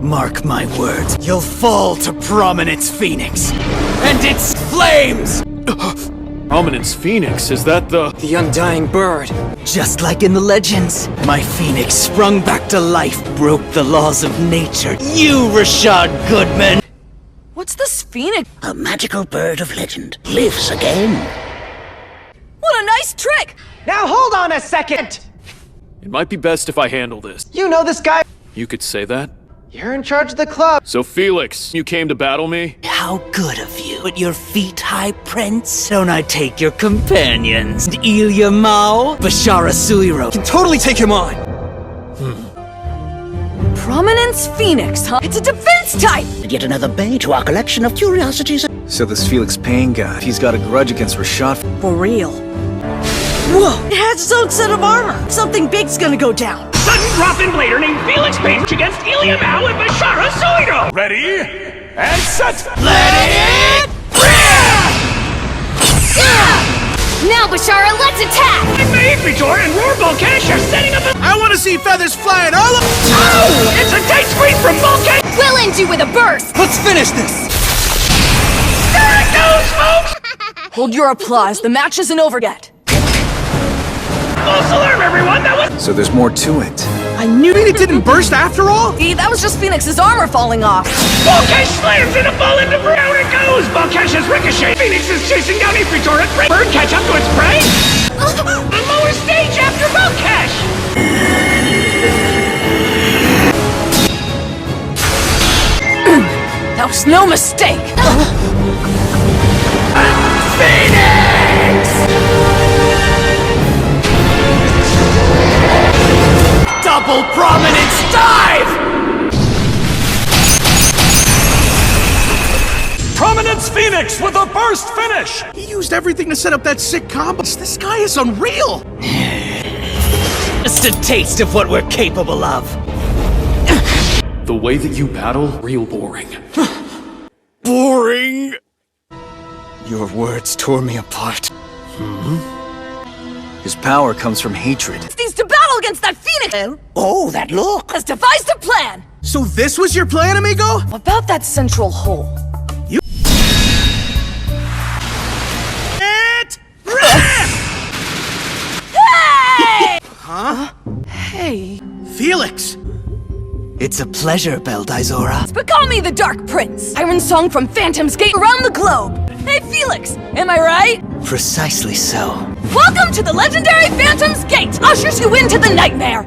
Mark my words, you'll fall to Prominence Phoenix and its flames! Prominence Phoenix, is that the undying bird. Just like in the legends, my phoenix sprung back to life, broke the laws of nature. You, Rashad Goodman! What's this phoenix? A magical bird of legend lives again. What a nice trick! Now hold on a second! It might be best if I handle this. You know this guy. You could say that? You're in charge of the club. So Felix, you came to battle me? How good of you. Put your feet high, Prince. Don't I take your companions? Ilya Mao, Bashara Suiro. Can totally take him on. Prominence Phoenix, huh? It's a defense type! And yet another bay to our collection of curiosities. So this Felix Payne guy, he's got a grudge against Rashad. For real. Whoa! It has its own set of armor! Something big's gonna go down! Sudden drop-in blader named Felix Payne against Ilya Mao and Bashara Suiro! Ready? And set! Let it in! Now, Bashara, let's attack! Vitor and Roar Volcash are setting up a— I want to see feathers flying all over. Oh! It's a tight screen from Volcash! We'll end you with a burst! Let's finish this. There it goes, folks! Hold your applause, the match isn't over yet. False alarm, everyone! That was— So there's more to it. I knew It didn't burst after all? See, that was just Phoenix's armor falling off. Volcash slams in a ball into down it goes! Volcash has ricochet! Phoenix is chasing down Vitor and Bird catch up to its prey! The lower stage after Volcash! That was no mistake! Double Prominence Dive! Prominence Phoenix with a burst finish! He used everything to set up that sick combo. This guy is unreal. Just a taste of what we're capable of. The way that you battle, real boring. Boring! Your words tore me apart. His power comes from hatred. Needs to battle against that Phoenix! Oh, that look! Has devised a plan! So this was your plan, amigo? About that central hole. Hey! Huh? Hey. Felix! It's a pleasure, Beldizora. But call me the Dark Prince. Iron Song from Phantom's Gate around the globe. Hey, Felix, am I right? Precisely so. Welcome to the legendary Phantom's Gate! Ushers you into the nightmare!